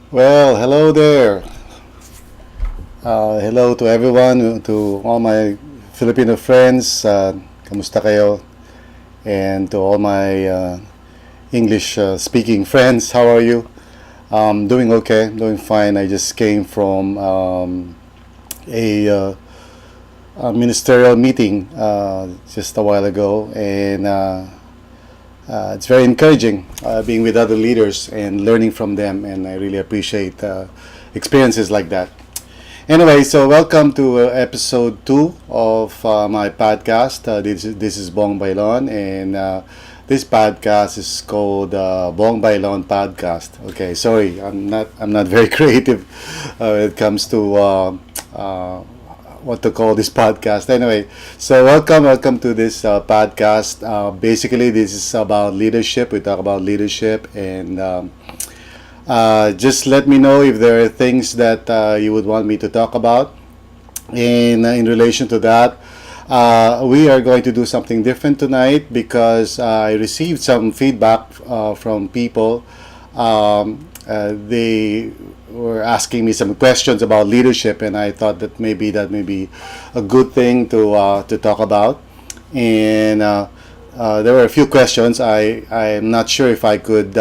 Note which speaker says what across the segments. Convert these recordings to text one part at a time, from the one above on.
Speaker 1: Well, hello there. Hello to everyone, to all my Filipino friends. Kamusta kayo? And to all my English speaking friends, how are you? Doing okay, doing fine. I just came from a ministerial meeting just a while ago, and it's very encouraging being with other leaders and learning from them, and I really appreciate experiences like that. Anyway, so welcome to episode 2 of my podcast. This is Bong Baylon, and this podcast is called Bong Baylon Podcast. Okay, sorry, I'm not very creative when it comes to uh, what to call this podcast. Anyway, so welcome to this podcast. Basically, this is about leadership. We talk about leadership, and just let me know if there are things that you would want me to talk about. And in relation to that, we are going to do something different tonight because I received some feedback from people. They were asking me some questions about leadership, and I thought that may be a good thing to talk about. And there were a few questions. I'm not sure if I could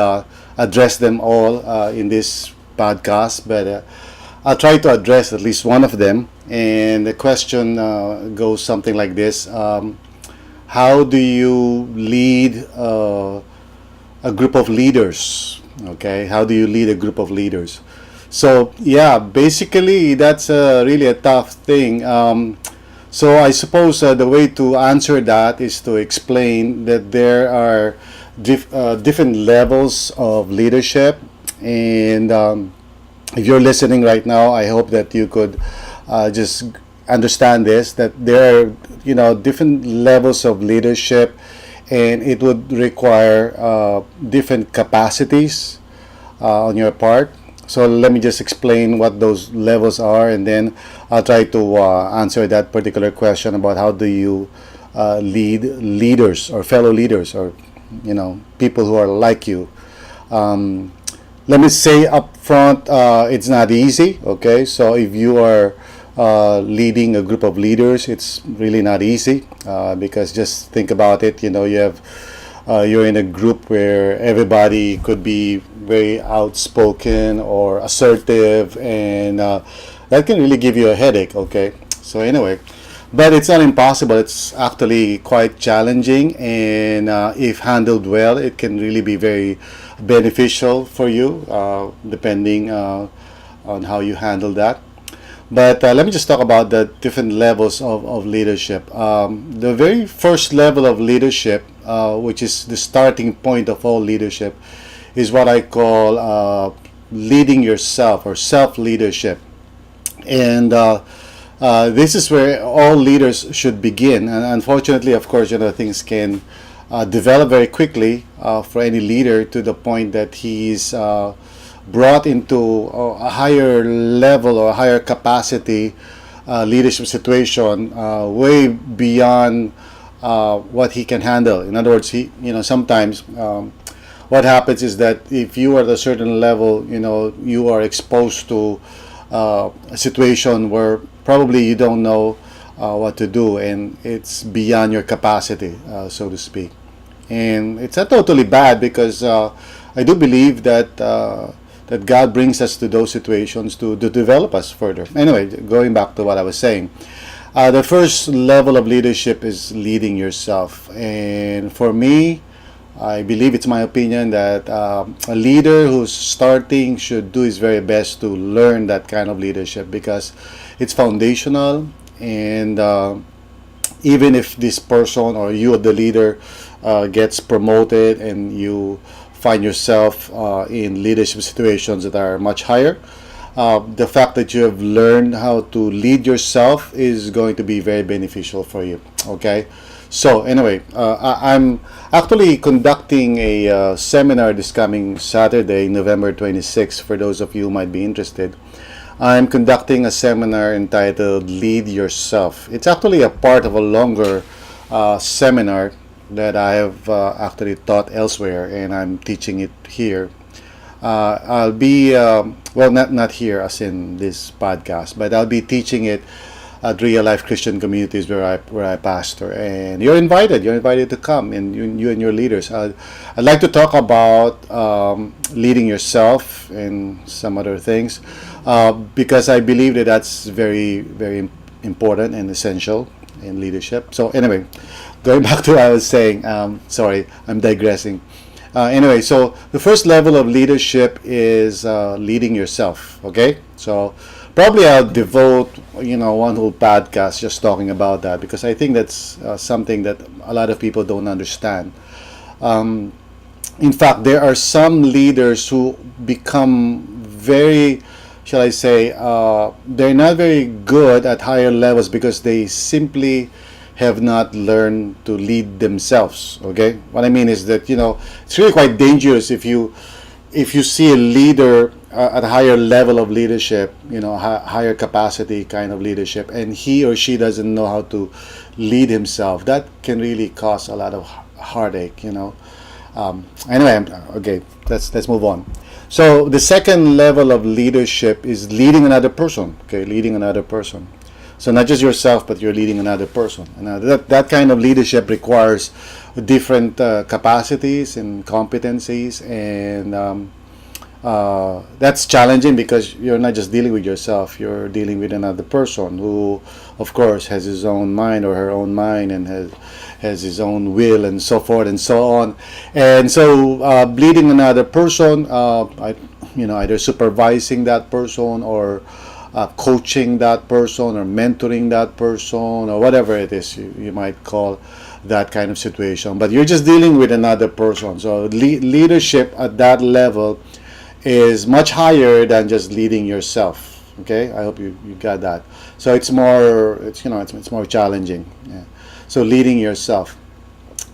Speaker 1: address them all in this podcast, but I'll try to address at least one of them. And the question goes something like this: how do you lead a group of leaders? Okay, how do you lead a group of leaders? So yeah, basically that's really a tough thing. So I suppose the way to answer that is to explain that there are different levels of leadership, and if you're listening right now, I hope that you could just understand this, that there are different levels of leadership, and it would require different capacities on your part. So let me just explain what those levels are, and then I'll try to answer that particular question about how do you lead leaders or fellow leaders, or people who are like you. Um, Let me say up front, it's not easy. Okay, so if you are leading a group of leaders, it's really not easy because just think about it. You're in a group where everybody could be very outspoken or assertive, and that can really give you a headache. Okay, so anyway, but it's not impossible. It's actually quite challenging, and if handled well, it can really be very beneficial for you, depending on how you handle that. But let me just talk about the different levels of leadership. The very first level of leadership, which is the starting point of all leadership, is what I call leading yourself, or self leadership. And this is where all leaders should begin. And unfortunately, of course, things can develop very quickly for any leader, to the point that he's brought into a higher level or a higher capacity leadership situation, way beyond what he can handle. In other words, sometimes what happens is that if you are at a certain level, you are exposed to a situation where probably you don't know what to do, and it's beyond your capacity, so to speak. And it's not totally bad, because I do believe that God brings us to those situations to develop us further. Anyway, going back to what I was saying, the first level of leadership is leading yourself, and for me, I believe it's my opinion that a leader who's starting should do his very best to learn that kind of leadership, because it's foundational. And even if this person or you, the leader, gets promoted, and you find yourself in leadership situations that are much higher, the fact that you have learned how to lead yourself is going to be very beneficial for you. Okay, so anyway, I'm actually conducting a seminar this coming Saturday, November 26th. For those of you who might be interested, I'm conducting a seminar entitled Lead Yourself. It's actually a part of a longer seminar that I have actually taught elsewhere, and I'm teaching it here I'll be well, not here as in this podcast, but I'll be teaching it at real life Christian communities where I pastor, and you're invited. You're invited to come, and you and your leaders. I'd like to talk about leading yourself and some other things, because I believe that that's very important and essential in leadership. So anyway, going back to what I was saying. Sorry, I'm digressing. Anyway, so the first level of leadership is leading yourself. Okay, so probably I'll devote one whole podcast just talking about that, because I think that's something that a lot of people don't understand. Um, in fact, there are some leaders who become very, shall I say, they're not very good at higher levels because they simply have not learned to lead themselves. Okay, what I mean is that it's really quite dangerous if you see a leader at a higher level of leadership, higher capacity kind of leadership, and he or she doesn't know how to lead himself. That can really cause a lot of heartache. Anyway, okay, let's move on. So the second level of leadership is leading another person. Okay, leading another person. So not just yourself, but you're leading another person. And that kind of leadership requires different capacities and competencies, and that's challenging because you're not just dealing with yourself, you're dealing with another person who, of course, has his own mind or her own mind, and has his own will, and so forth and so on. And so leading another person, either supervising that person, or coaching that person, or mentoring that person, or whatever it is you might call that kind of situation. But you're just dealing with another person. So leadership at that level is much higher than just leading yourself. Okay, I hope you got that. So it's more challenging. Yeah. So leading yourself,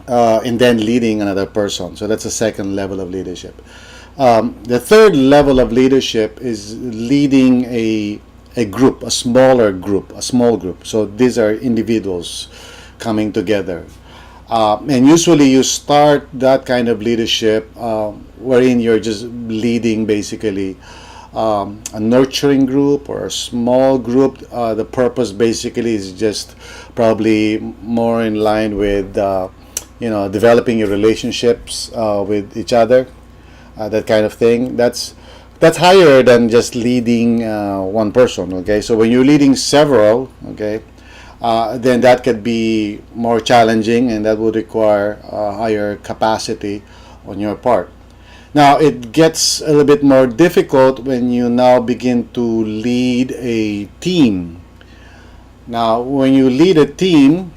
Speaker 1: and then leading another person. So that's the second level of leadership. The third level of leadership is leading a group, a small group. So these are individuals coming together. And usually you start that kind of leadership wherein you're just leading basically a nurturing group or a small group. The purpose basically is just probably more in line with developing your relationships with each other, that kind of thing. That's higher than just leading one person. Okay, so when you're leading several, okay, then that could be more challenging, and that would require higher capacity on your part. Now it gets a little bit more difficult when you now begin to lead a team. Now, when you lead a team,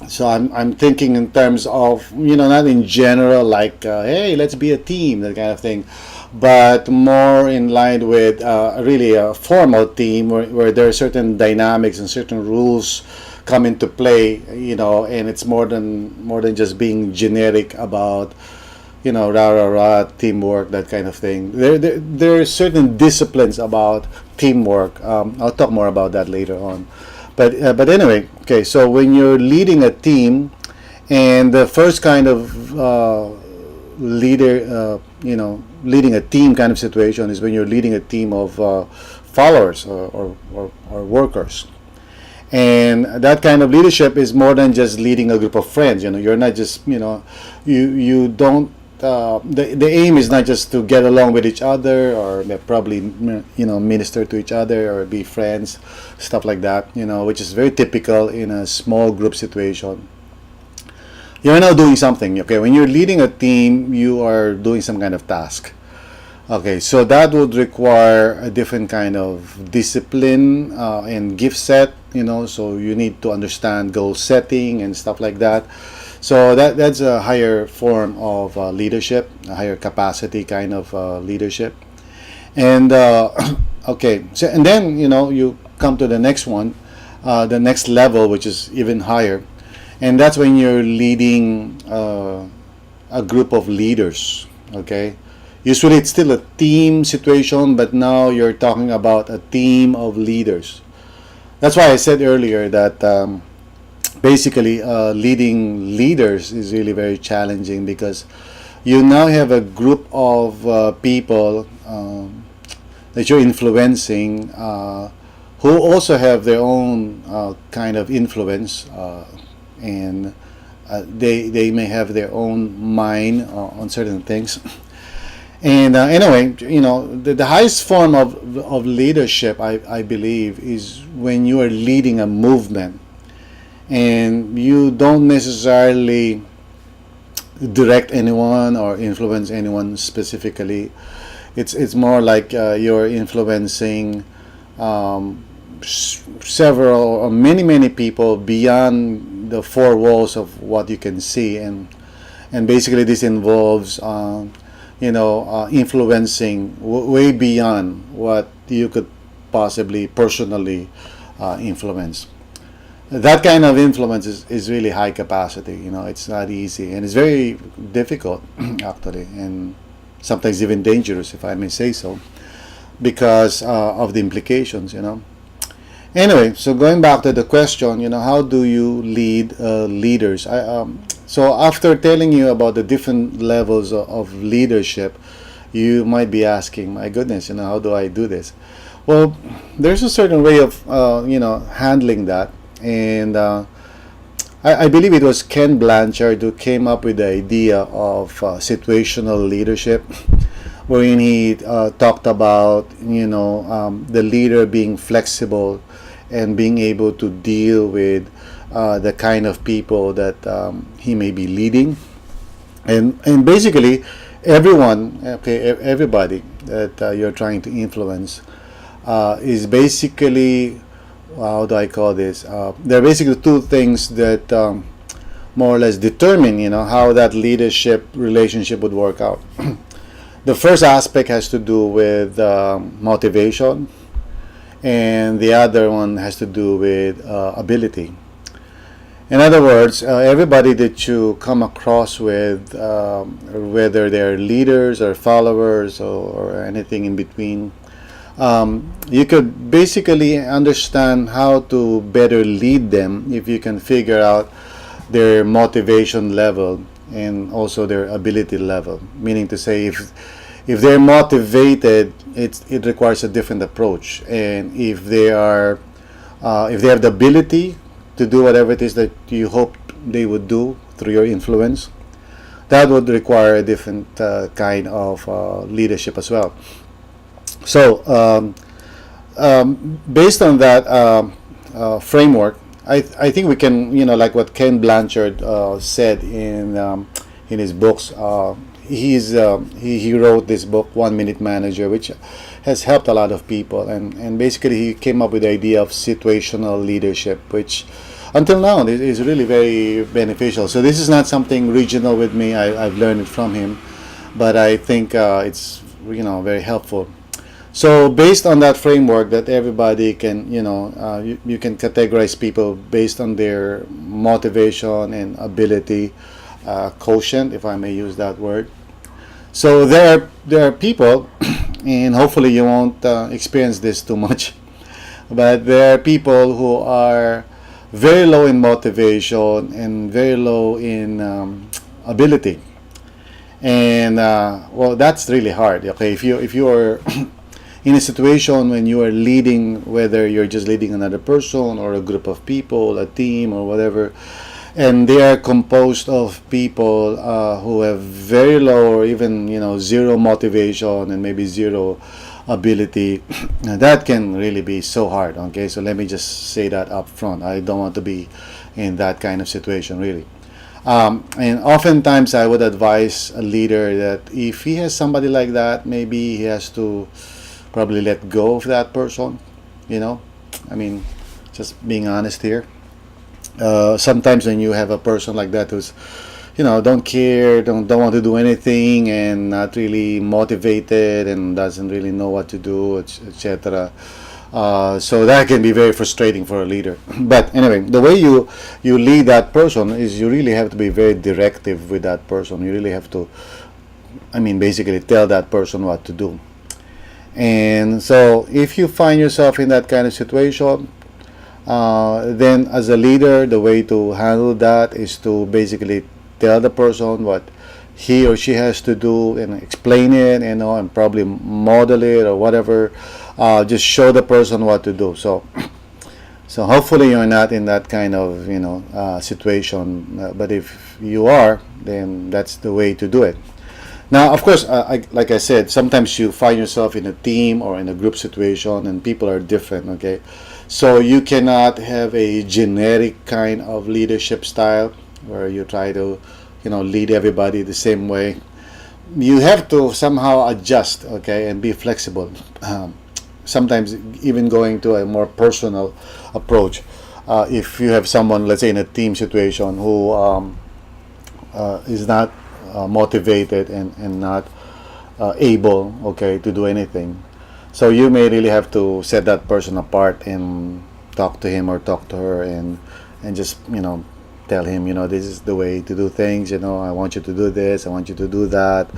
Speaker 1: so I'm thinking in terms of, not in general, like, hey, let's be a team, that kind of thing, but more in line with really a formal team where there are certain dynamics and certain rules come into play, and it's more than just being generic about, rah rah rah, teamwork, that kind of thing. There are certain disciplines about teamwork. I'll talk more about that later on. But anyway, okay. So when you're leading a team, and the first kind of leader, leading a team kind of situation is when you're leading a team of followers or workers. And that kind of leadership is more than just leading a group of friends. You're not just, you don't. The aim is not just to get along with each other, or probably minister to each other, or be friends, stuff like that. Which is very typical in a small group situation. You're now doing something. Okay, when you're leading a team, you are doing some kind of task. Okay, so that would require a different kind of discipline and gift set. So you need to understand goal setting and stuff like that. So that's a higher form of leadership, a higher capacity kind of leadership. And okay, so and then you come to the next one, the next level, which is even higher, and that's when you're leading a group of leaders. Okay, usually it's still a team situation, but now you're talking about a team of leaders. That's why I said earlier that basically leading leaders is really very challenging, because you now have a group of people that you're influencing, who also have their own kind of influence, and they may have their own mind on certain things. And anyway, the highest form of leadership, I believe, is when you are leading a movement and you don't necessarily direct anyone or influence anyone specifically. It's more like you're influencing several or many people beyond the four walls of what you can see, and basically this involves influencing way beyond what you could possibly personally influence. That kind of influence is really high capacity. It's not easy, and it's very difficult actually, and sometimes even dangerous, if I may say so, because of the implications. Anyway, so going back to the question, how do you lead leaders? So after telling you about the different levels of leadership, you might be asking, my goodness, how do I do this? Well, there's a certain way of handling that, and I believe it was Ken Blanchard who came up with the idea of situational leadership, wherein he talked about the leader being flexible and being able to deal with the kind of people that he may be leading, and basically everybody that you're trying to influence is basically, how do I call this? There are basically two things that more or less determine, how that leadership relationship would work out. The first aspect has to do with motivation, and the other one has to do with ability. In other words, everybody that you come across with, whether they're leaders or followers or anything in between, you could basically understand how to better lead them if you can figure out their motivation level and also their ability level. Meaning to say, if they're motivated, it requires a different approach, and if they have the ability to do whatever it is that you hope they would do through your influence, that would require a different kind of leadership as well. So based on that framework, I think we can, like what Ken Blanchard said in his books. He wrote this book, 1 Minute Manager, which has helped a lot of people, and basically he came up with the idea of situational leadership, which until now is really very beneficial. So this is not something regional with me. I've learned it from him, but I think it's very helpful. So based on that framework, that everybody can, you can categorize people based on their motivation and ability quotient, if I may use that word. So there are people, and hopefully you won't experience this too much, but there are people who are very low in motivation and very low in ability, and well, that's really hard. Okay, if you are in a situation when you are leading, whether you're just leading another person or a group of people, a team or whatever, and they are composed of people who have very low or even zero motivation and maybe zero ability, that can really be so hard. Okay, so let me just say that up front. I don't want to be in that kind of situation, really. And oftentimes I would advise a leader that if he has somebody like that, maybe he has to probably let go of that person. I mean, just being honest here. Sometimes when you have a person like that who's don't care, don't want to do anything, and not really motivated and doesn't really know what to do, etc. So that can be very frustrating for a leader. But anyway, the way you lead that person is you really have to be very directive with that person. You really have to, basically tell that person what to do. And so if you find yourself in that kind of situation, then as a leader, the way to handle that is to basically tell the person what he or she has to do and explain it, and probably model it or whatever. Just show the person what to do. So hopefully you're not in that kind of situation. But if you are, then that's the way to do it. Now, of course, like I said, sometimes you find yourself in a team or in a group situation, and people are different. Okay, so you cannot have a generic kind of leadership style where you try to, lead everybody the same way. You have to somehow adjust, okay, and be flexible. Sometimes even going to a more personal approach. If you have someone, let's say in a team situation, who is not motivated and not able, okay, to do anything, so you may really have to set that person apart and talk to him or talk to her, and just tell him, this is the way to do things. I want you to do this, I want you to do that,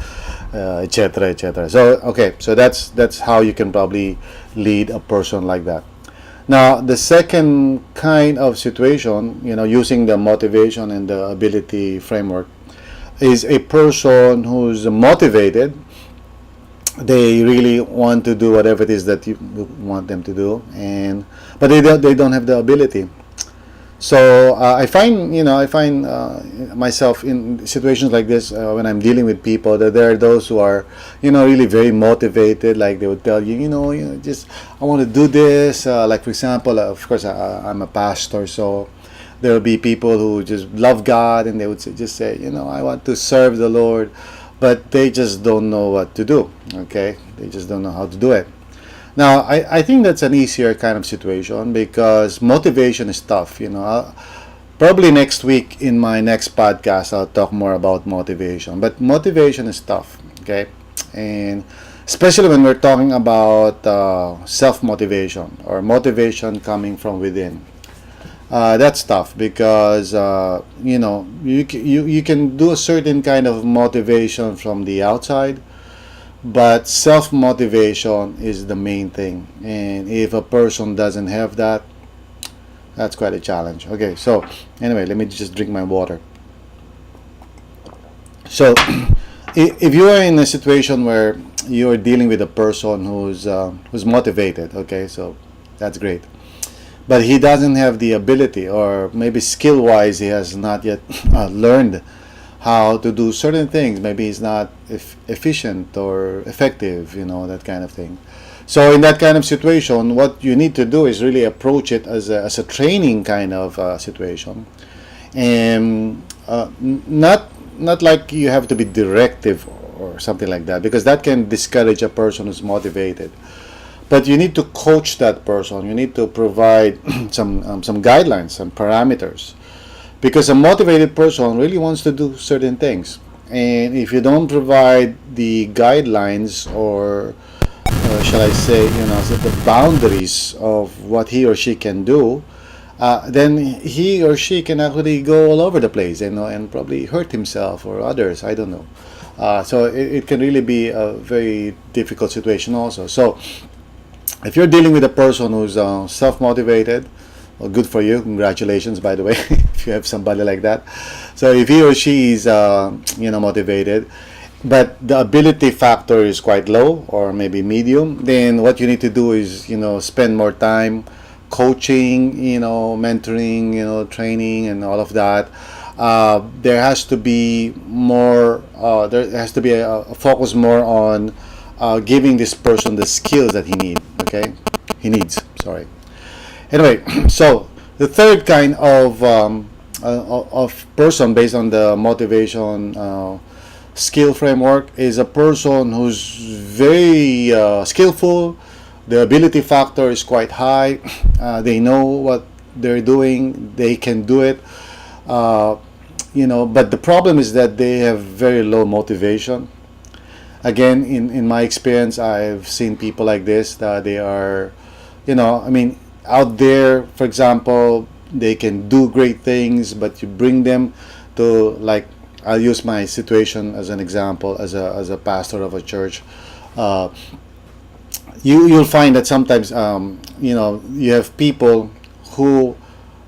Speaker 1: etc., etc. So okay, so that's how you can probably lead a person like that. Now, the second kind of situation, using the motivation and the ability framework, is a person who's motivated. They really want to do whatever it is that you want them to do, but they don't have the ability. So I find myself in situations like this when I'm dealing with people, that there are those who are really very motivated. Like they would tell you, just I want to do this. Like for example, of course, I'm a pastor, so there will be people who just love God, and they would just say, I want to serve the Lord, but they just don't know what to do. Okay, they just don't know how to do it. Now, I think that's an easier kind of situation, because motivation is tough. Probably next week in my next podcast, I'll talk more about motivation. But motivation is tough, okay? And especially when we're talking about self-motivation or motivation coming from within. That's tough because, you can do a certain kind of motivation from the outside, but self-motivation is the main thing. And if a person doesn't have that, that's quite a challenge. Okay, so anyway, let me just drink my water. So if you are in a situation where you're dealing with a person who's motivated, okay, so that's great. But he doesn't have the ability, or maybe skill-wise, he has not yet learned how to do certain things. Maybe he's not efficient or effective, that kind of thing. So in that kind of situation, what you need to do is really approach it as a training kind of situation, and not like you have to be directive or something like that, because that can discourage a person who's motivated. But you need to coach that person. You need to provide some guidelines, some parameters, because a motivated person really wants to do certain things. And if you don't provide the guidelines, or shall I say, the boundaries of what he or she can do, then he or she can actually go all over the place, and probably hurt himself or others. I don't know. So it can really be a very difficult situation also. So if you're dealing with a person who's self-motivated, well, good for you. Congratulations, by the way, if you have somebody like that. So if he or she is, motivated, but the ability factor is quite low or maybe medium, then what you need to do is, spend more time coaching, mentoring, training, and all of that. There has to be more. There has to be a focus more on giving this person the skills that he needs. Okay, he needs. Sorry. Anyway, so the third kind of person based on the motivation skill framework is a person who's very skillful. The ability factor is quite high. They know what they're doing. They can do it. But the problem is that they have very low motivation. Again, in my experience, I've seen people like this. That they are, out there, for example, they can do great things, but you bring them to, like, I'll use my situation as an example, as a pastor of a church. You'll find that sometimes you have people who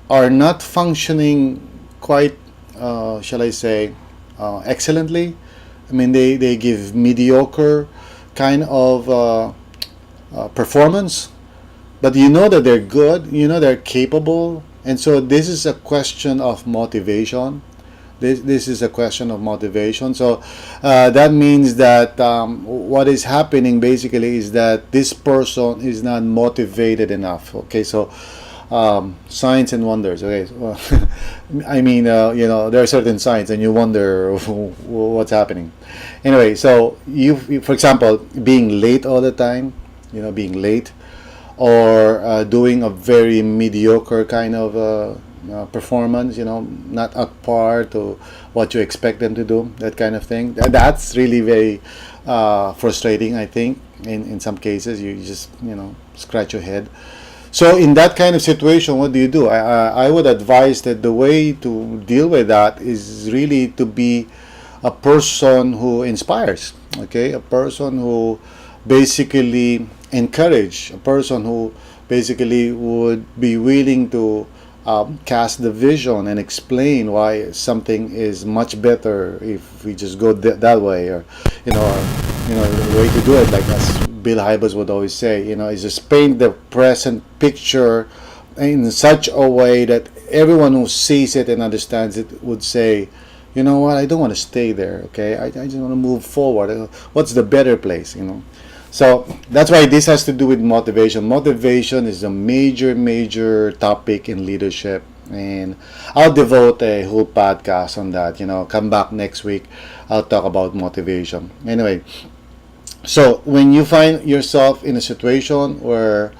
Speaker 1: are not functioning quite, shall I say, excellently, I mean, they give mediocre kind of performance, but you know that they're good, you know they're capable, and so this is a question of motivation. This is a question of motivation. So that means that what is happening basically is that this person is not motivated enough. Okay, so signs and wonders. Okay, well, I mean, there are certain signs, and you wonder what's happening. Anyway, so for example, being late all the time, being late, or doing a very mediocre kind of performance, not up par to what you expect them to do, that kind of thing. That's really very frustrating, I think. In some cases, you just, scratch your head. So in that kind of situation, what do you do? I would advise that the way to deal with that is really to be a person who inspires, okay? A person who basically encourage, a person who basically would be willing to cast the vision and explain why something is much better if we just go that way, or the way to do it, like as Bill Hybels would always say, is just paint the present picture in such a way that everyone who sees it and understands it would say, you know what, I don't want to stay there, okay? I just want to move forward. What's the better place, So that's why this has to do with motivation. Motivation is a major topic in leadership, and I'll devote a whole podcast on that. Come back next week. I'll talk about motivation. Anyway, so when you find yourself in a situation where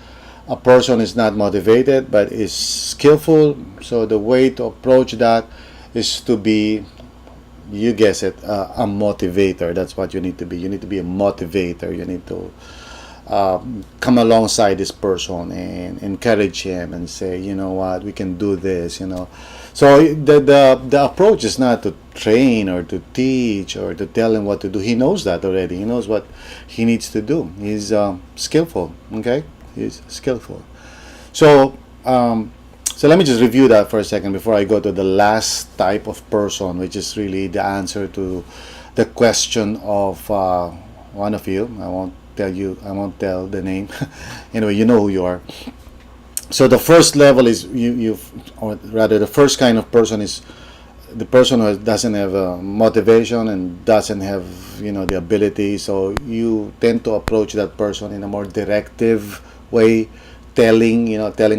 Speaker 1: a person is not motivated but is skillful, so the way to approach that is to be, you guess it, a motivator. That's what you need to be. You need to be a motivator. You need to come alongside this person and encourage him and say, you know what, we can do this. So the approach is not to train or to teach or to tell him what to do. He knows that already. He knows what he needs to do. He's skillful. Okay, he's skillful. So. So let me just review that for a second before I go to the last type of person, which is really the answer to the question of one of you. I won't tell the name. Anyway, you know who you are. So the first level is or rather, the first kind of person is the person who doesn't have motivation and doesn't have the ability. So you tend to approach that person in a more directive way, telling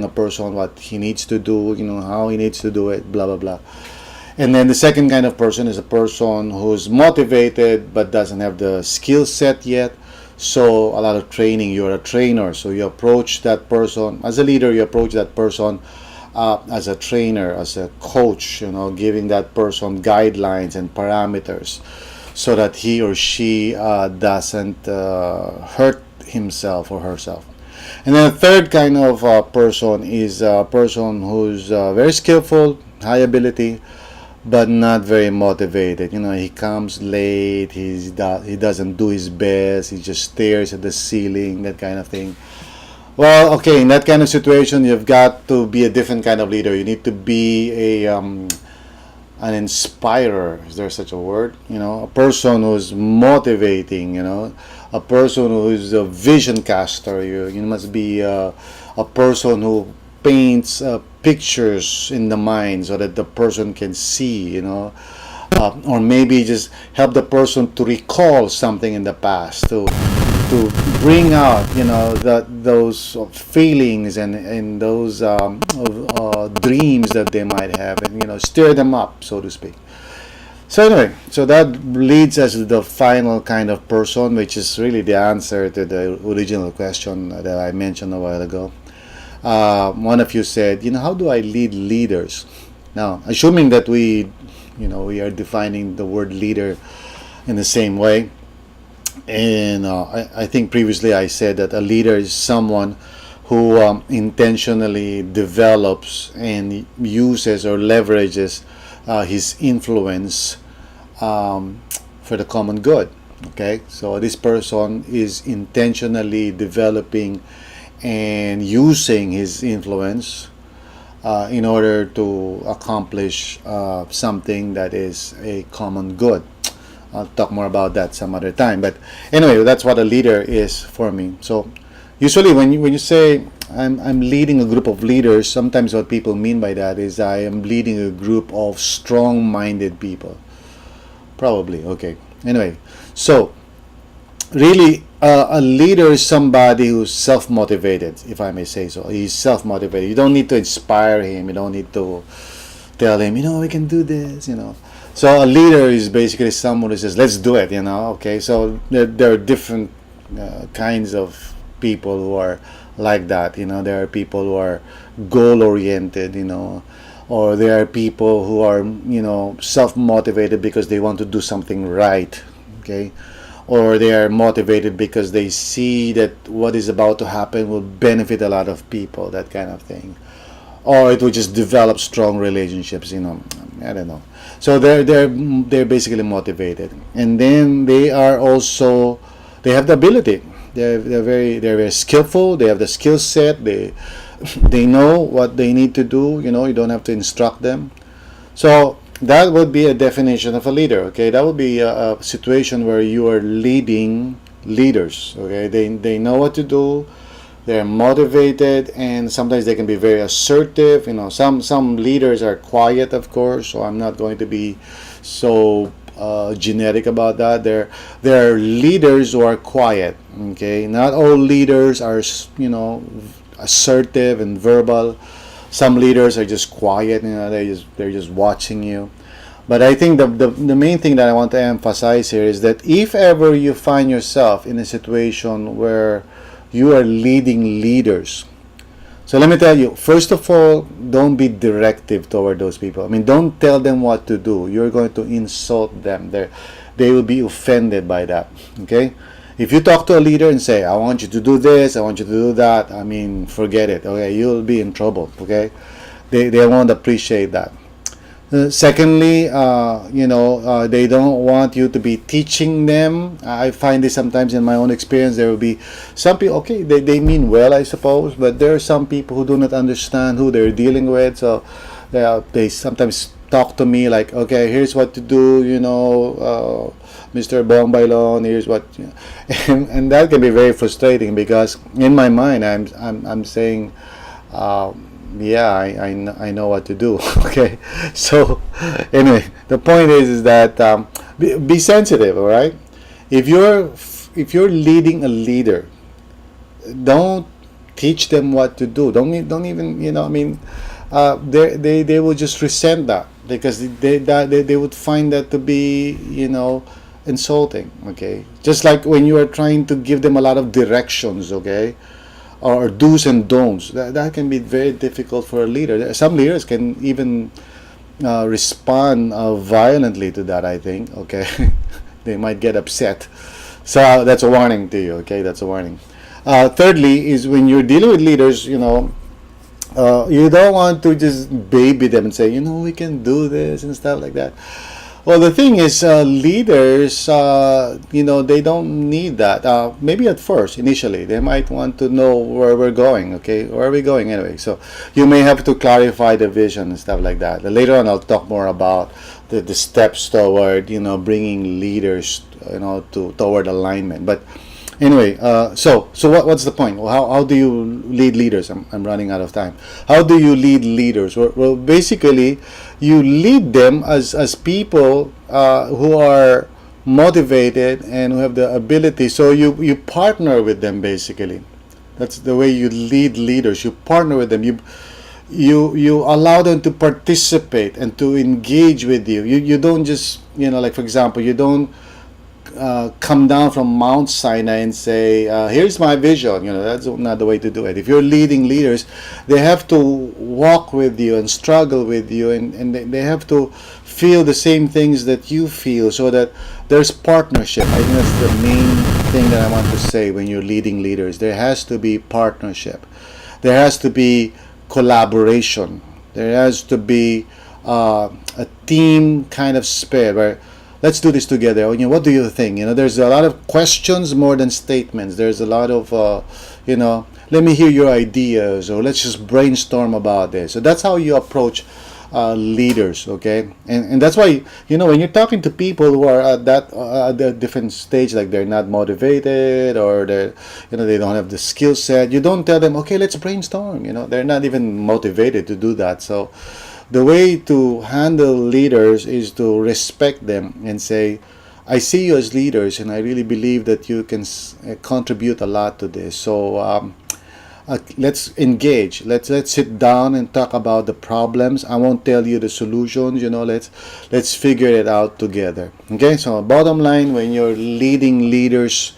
Speaker 1: a person what he needs to do, how he needs to do it, blah blah blah. And then the second kind of person is a person who's motivated but doesn't have the skill set yet. So a lot of training. You're a trainer, so you approach that person as a leader. You approach that person as a trainer, as a coach, giving that person guidelines and parameters so that he or she doesn't hurt himself or herself. And then the third kind of person is a person who's very skillful, high ability, but not very motivated. He comes late, he doesn't do his best, he just stares at the ceiling, that kind of thing. Well, okay, in that kind of situation, you've got to be a different kind of leader. You need to be an inspirer. Is there such a word? A person who's motivating, a person who is a vision caster. You must be a person who paints pictures in the mind so that the person can see, or maybe just help the person to recall something in the past, to bring out those feelings and those dreams that they might have, and stir them up, so to speak. So anyway, so that leads us to the final kind of person, which is really the answer to the original question that I mentioned a while ago. One of you said, how do I lead leaders? Now, assuming that we are defining the word leader in the same way, and I think previously I said that a leader is someone who intentionally develops and uses or leverages his influence for the common good. Okay, so this person is intentionally developing and using his influence in order to accomplish something that is a common good. I'll talk more about that some other time. But anyway, that's what a leader is for me. So usually when you say I'm leading a group of leaders, sometimes what people mean by that is I am leading a group of strong-minded people. Probably. Okay. Anyway, so really a leader is somebody who's self-motivated, if I may say so. He's self-motivated. You don't need to inspire him. You don't need to tell him, we can do this. So a leader is basically someone who says, let's do it. Okay, so there are different kinds of people who are like that. There are people who are goal oriented, or there are people who are self-motivated because they want to do something right. Okay, or they are motivated because they see that what is about to happen will benefit a lot of people, that kind of thing, or it will just develop strong relationships. I don't know. So they're basically motivated, and then they are also, they have the ability. They're very skillful. They have the skill set. They know what they need to do. You don't have to instruct them. So that would be a definition of a leader. Okay, that would be a situation where you are leading leaders. Okay, they know what to do. They're motivated, and sometimes they can be very assertive. Some leaders are quiet, of course. So I'm not going to be so generic about that. There are leaders who are quiet. Okay, not all leaders are assertive and verbal. Some leaders are just quiet. They're just watching you. But I think the main thing that I want to emphasize here is that if ever you find yourself in a situation where you are leading leaders, so let me tell you, first of all, don't be directive toward those people. I mean, don't tell them what to do. You're going to insult them. They will be offended by that. Okay? If you talk to a leader and say, I want you to do this, I want you to do that, I mean, forget it. Okay? You'll be in trouble. Okay? They won't appreciate that. Secondly, they don't want you to be teaching them. I find this sometimes in my own experience. There will be some people, okay, they mean well, I suppose, but there are some people who do not understand who they're dealing with. So they sometimes talk to me like, okay, here's what to do, Mr. Bong Baylon, here's what, and that can be very frustrating because in my mind I'm saying, yeah, I know what to do. Okay, so anyway, the point is that be sensitive. All right, if you're leading a leader, don't teach them what to do. Don't even they will just resent that because they would find that to be insulting. Okay, just like when you are trying to give them a lot of directions. Okay, or do's and don'ts. That can be very difficult for a leader. Some leaders can even respond violently to that, I think. Okay, they might get upset. So that's a warning to you. Okay, that's a warning. Thirdly, is when you're dealing with leaders, you don't want to just baby them and say, we can do this and stuff like that. Well, the thing is, leaders, they don't need that. Maybe at first, initially, they might want to know where we're going. Okay, where are we going anyway? So you may have to clarify the vision and stuff like that. Later on, I'll talk more about the steps toward, bringing leaders, toward alignment. But anyway, so what's the point? Well, how do you lead leaders? I'm running out of time. How do you lead leaders? Well, basically, you lead them as people who are motivated and who have the ability. So you partner with them, basically. That's the way you lead leaders. You partner with them. You allow them to participate and to engage with you. You don't just, like for example, you don't come down from Mount Sinai and say, here's my vision. That's not the way to do it. If you're leading leaders, they have to walk with you and struggle with you, and they have to feel the same things that you feel, so that there's partnership. I think that's the main thing that I want to say when you're leading leaders. There has to be partnership. There has to be collaboration. There has to be a team kind of spirit where let's do this together. What do you think? There's a lot of questions more than statements. There's a lot of, let me hear your ideas, or let's just brainstorm about this. So that's how you approach leaders. Okay, and that's why, when you're talking to people who are at that the different stage, like they're not motivated, or they don't have the skill set, you don't tell them, okay, let's brainstorm. They're not even motivated to do that. So the way to handle leaders is to respect them and say, I see you as leaders, and I really believe that you can contribute a lot to this. So let's engage. Let's sit down and talk about the problems. I won't tell you the solutions. Let's figure it out together. Okay. So bottom line, when you're leading leaders,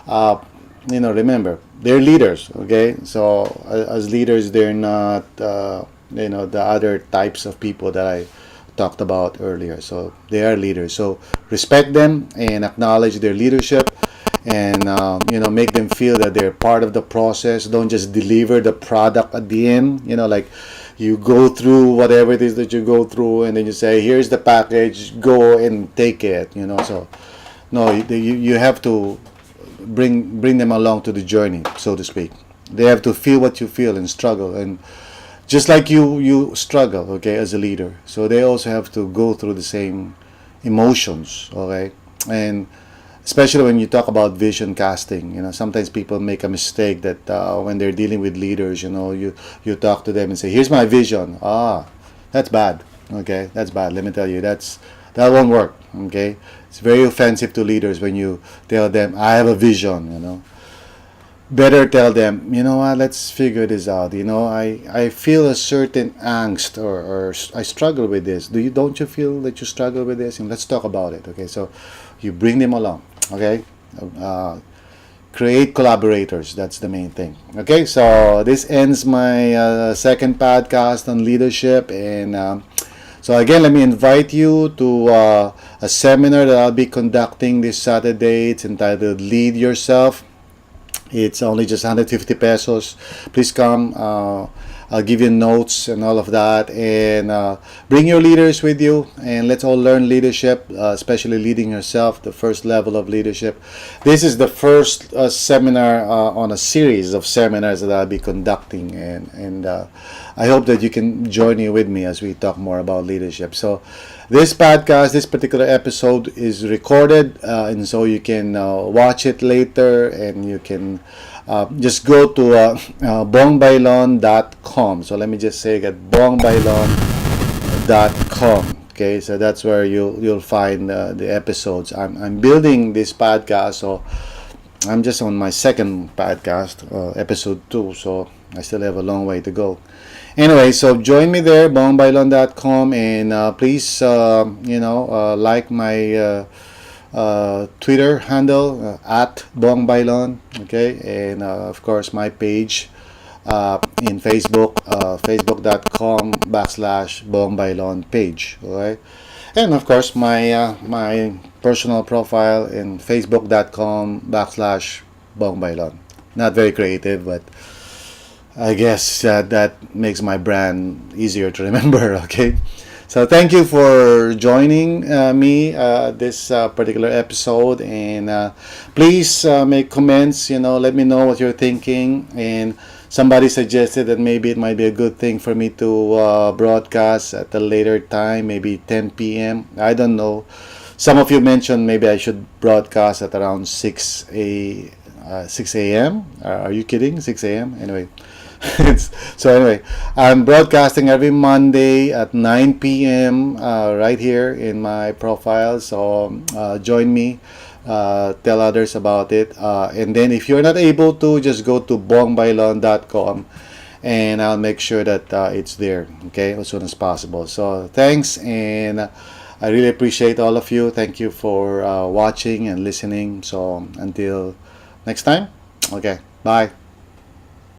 Speaker 1: remember, they're leaders. Okay. So as leaders, they're not the other types of people that I talked about earlier. So they are leaders. So respect them and acknowledge their leadership, and make them feel that they're part of the process. Don't just deliver the product at the end. Like you go through whatever it is that you go through, and then you say, here's the package, go and take it. So no, you have to bring them along to the journey, so to speak. They have to feel what you feel and struggle, and just like you struggle, okay, as a leader. So they also have to go through the same emotions, okay? And especially when you talk about vision casting, sometimes people make a mistake that when they're dealing with leaders, you talk to them and say, here's my vision. That's bad, okay? That's bad. Let me tell you, that won't work, okay? It's very offensive to leaders when you tell them, I have a vision. Better tell them, what, let's figure this out. I feel a certain angst, or I struggle with this. Don't you feel that you struggle with this? And let's talk about it. Okay, so you bring them along. Okay, create collaborators. That's the main thing. Okay, so this ends my second podcast on leadership, and so again, let me invite you to a seminar that I'll be conducting this Saturday. It's entitled Lead Yourself. It's only just 150 pesos. Please come. I'll give you notes and all of that. And bring your leaders with you. And let's all learn leadership, especially leading yourself, the first level of leadership. This is the first seminar on a series of seminars that I'll be conducting. And I hope that you can join me with me as we talk more about leadership. So this podcast, this particular episode is recorded, and so you can watch it later, and you can just go to bongbaylon.com. So let me just say again, bongbaylon.com. Okay, so that's where you'll find the episodes. I'm building this podcast, so I'm just on my second podcast, episode 2, so I still have a long way to go. Anyway, so join me there, bongbaylon.com, and please, like my Twitter handle, at bongbaylon, okay, and of course my page in Facebook, facebook.com/bongbaylon page, okay, and of course my personal profile in facebook.com/bongbaylon. Not very creative, but I guess that makes my brand easier to remember. Okay, so thank you for joining me this particular episode, and please make comments. Let me know what you're thinking. And somebody suggested that maybe it might be a good thing for me to broadcast at a later time, maybe 10 p.m. I don't know. Some of you mentioned maybe I should broadcast at around 6 a.m. Are you kidding? 6 a.m. Anyway. So anyway, I'm broadcasting every Monday at 9 p.m. Right here in my profile. So join me, tell others about it, and then if you're not able to, just go to bongbaylon.com, and I'll make sure that it's there, okay, as soon as possible. So thanks, and I really appreciate all of you. Thank you for watching and listening. So until next time, okay, bye.